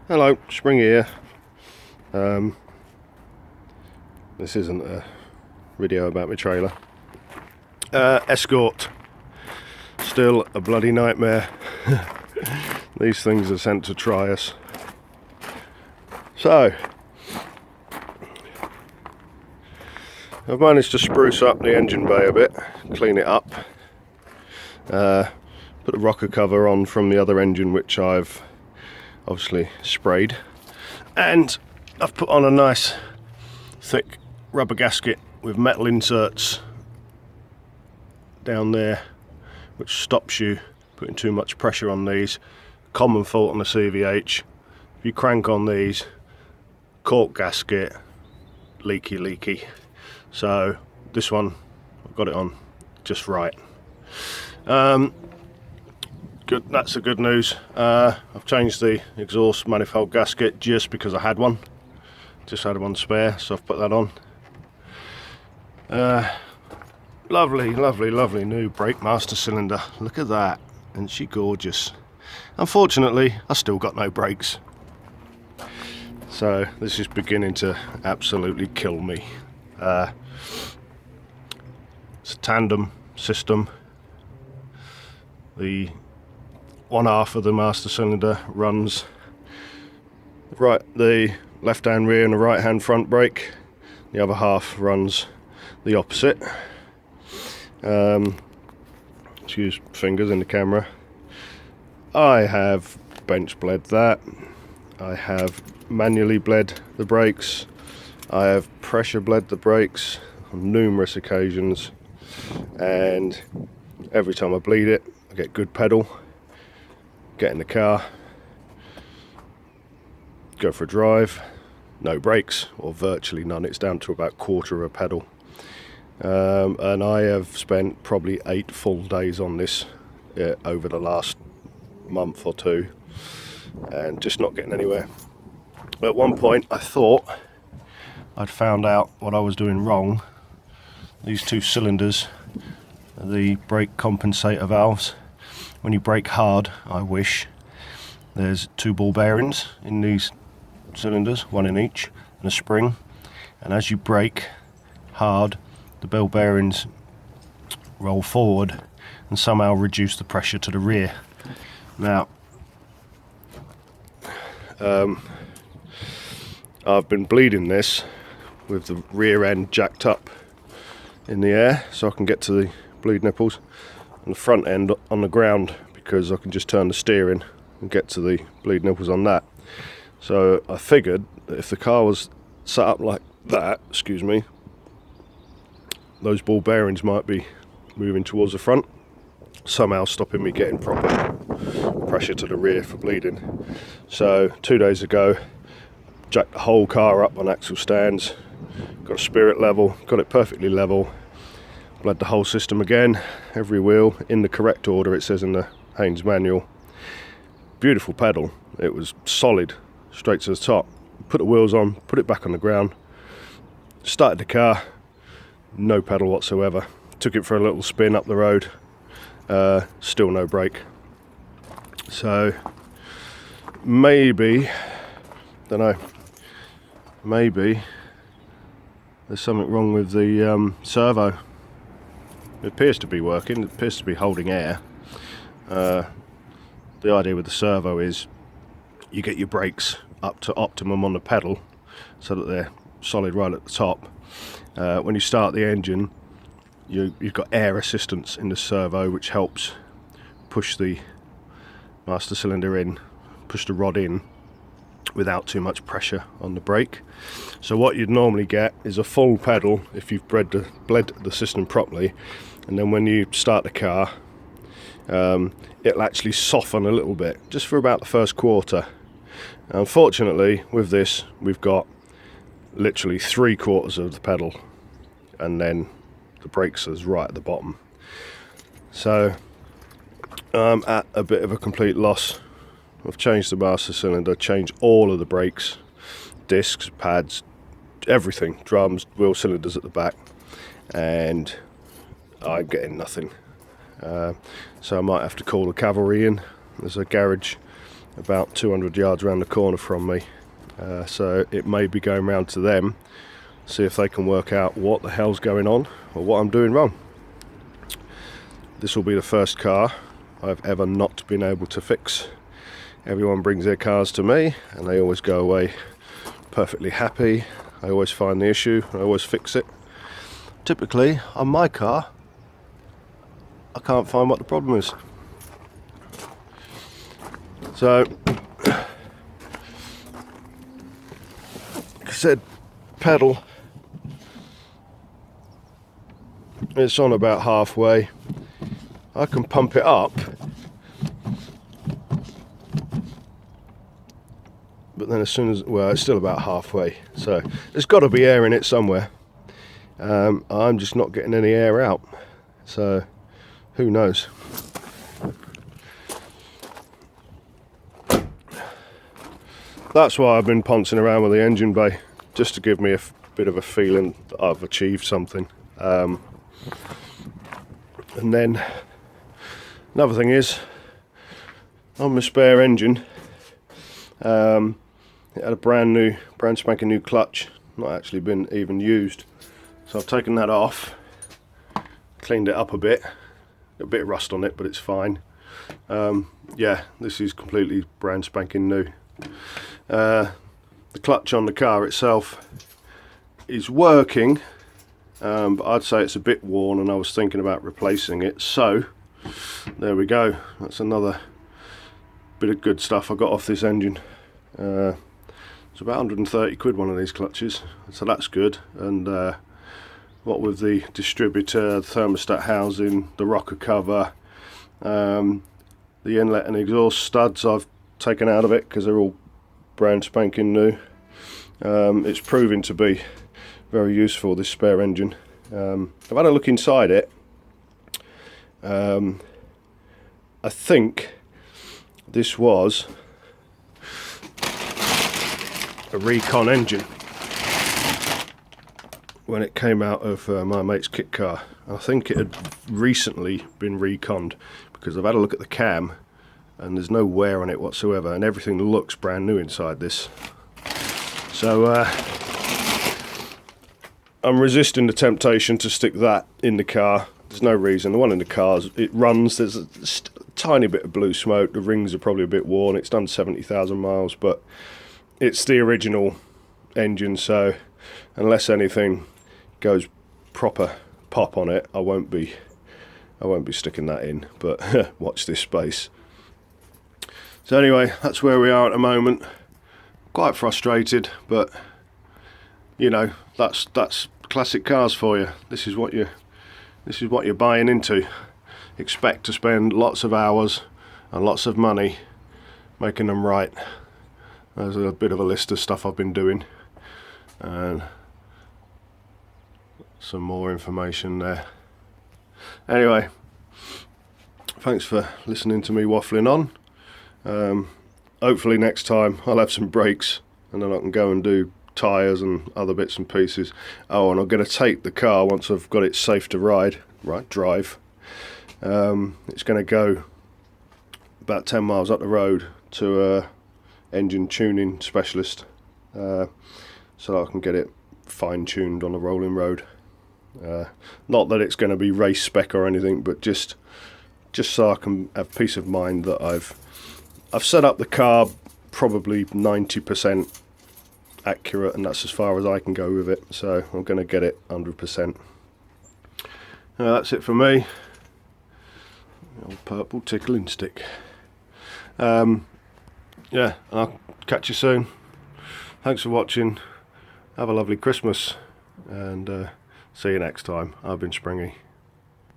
Hello, Spring here. This isn't a video about my trailer. Escort. Still a bloody nightmare. These things are sent to try us. So, I've managed to spruce up the engine bay a bit, clean it up. Put the rocker cover on from the other engine, which I've obviously sprayed, and I've put on a nice thick rubber gasket with metal inserts down there, which stops you putting too much pressure on these. Common fault on the CVH, if you crank on these, cork gasket, leaky. So this one, I've got it on just right. Good, that's the good news. I've changed the exhaust manifold gasket just because I had one. Just had one spare, so I've put that on. Lovely new brake master cylinder. Look at that, isn't she gorgeous? Unfortunately, I still got no brakes. So this is beginning to absolutely kill me. It's a tandem system. The one half of the master cylinder runs the left hand rear and the right hand front brake. The other half runs the opposite. Excuse fingers in the camera. I have bench bled that. I have manually bled the brakes. I have pressure bled the brakes on numerous occasions, and every time I bleed it, I get good pedal. Get in the car, go for a drive, no brakes, or virtually none. It's down to about quarter of a pedal. And I have spent probably 8 full days on this over the last month or two, and just not getting anywhere. At one point I thought I'd found out what I was doing wrong. These two cylinders are the brake compensator valves. When you brake hard, there's 2 ball bearings in these cylinders, one in each, and a spring. And as you brake hard, the ball bearings roll forward and somehow reduce the pressure to the rear. Now, I've been bleeding this with the rear end jacked up in the air so I can get to the bleed nipples, and the front end on the ground because I can just turn the steering and get to the bleed nipples on that. So I figured that if the car was set up like that, those ball bearings might be moving towards the front, somehow stopping me getting proper pressure to the rear for bleeding. So 2 days ago, jacked the whole car up on axle stands, got a spirit level, got it perfectly level, bled the whole system again, every wheel in the correct order it says in the Haynes manual. Beautiful pedal, it was solid straight to the top. Put the wheels on, put it back on the ground, started the car, no pedal whatsoever. Took it for a little spin up the road, still no brake. So maybe, don't know, maybe there's something wrong with the servo. It appears to be working, it appears to be holding air. The idea with the servo is you get your brakes up to optimum on the pedal so that they're solid right at the top. When you start the engine, you've got air assistance in the servo, which helps push the master cylinder in, push the rod in without too much pressure on the brake. So what you'd normally get is a full pedal if you've bled the system properly, and then when you start the car, it'll actually soften a little bit just for about the first quarter. Unfortunately with this we've got literally 3/4 of the pedal, and then the brakes is right at the bottom. So I'm at a bit of a complete loss. I've changed the master cylinder, changed all of the brakes, discs, pads, everything, drums, wheel cylinders at the back, and I'm getting nothing. So I might have to call the cavalry in. There's a garage about 200 yards around the corner from me, so it may be going round to them, see if they can work out what the hell's going on or what I'm doing wrong. This will be the first car I've ever not been able to fix. Everyone brings their cars to me and they always go away perfectly happy. I always find the issue, I always fix it. Typically, on my car, I can't find what the problem is. So, like I said, pedal, it's on about halfway. I can pump it up, but then as soon as, well, it's still about halfway, so there's got to be air in it somewhere. I'm just not getting any air out, so who knows. That's why I've been poncing around with the engine bay, just to give me a bit of a feeling that I've achieved something. And then another thing is, on my spare engine, it had a brand spanking new clutch, not actually been even used. So I've taken that off, cleaned it up a bit of rust on it, but it's fine. Yeah, this is completely brand spanking new. The clutch on the car itself is working, but I'd say it's a bit worn, and I was thinking about replacing it. So there we go, that's another bit of good stuff I got off this engine. It's about 130 quid one of these clutches, so that's good. And what with the distributor, the thermostat housing, the rocker cover, the inlet and exhaust studs I've taken out of it because they're all brand spanking new. It's proving to be very useful, this spare engine. I've had a look inside it. I think this was a recon engine when it came out of my mate's kit car. I think it had recently been reconned, because I've had a look at the cam and there's no wear on it whatsoever, and everything looks brand new inside this. So I'm resisting the temptation to stick that in the car. There's no reason. The one in the car, it runs, there's a tiny bit of blue smoke, the rings are probably a bit worn, it's done 70,000 miles, but it's the original engine, so unless anything goes proper pop on it, I won't be sticking that in, but watch this space. So anyway, that's where we are at the moment. Quite frustrated, but you know, that's classic cars for you. This is what you're buying into. Expect to spend lots of hours and lots of money making them right. There's a bit of a list of stuff I've been doing, and some more information there. Anyway, thanks for listening to me waffling on. Hopefully next time I'll have some brakes, and then I can go and do tyres and other bits and pieces. Oh, and I'm going to take the car once I've got it safe to drive. It's going to go about 10 miles up the road to a engine tuning specialist, so that I can get it fine-tuned on a rolling road. Not that it's going to be race spec or anything, but just so I can have peace of mind that I've set up the car probably 90% accurate, and that's as far as I can go with it. So I'm going to get it 100%. That's it for me. The old purple tickling stick. Yeah, I'll catch you soon. Thanks for watching. Have a lovely Christmas, and see you next time. I've been Springy.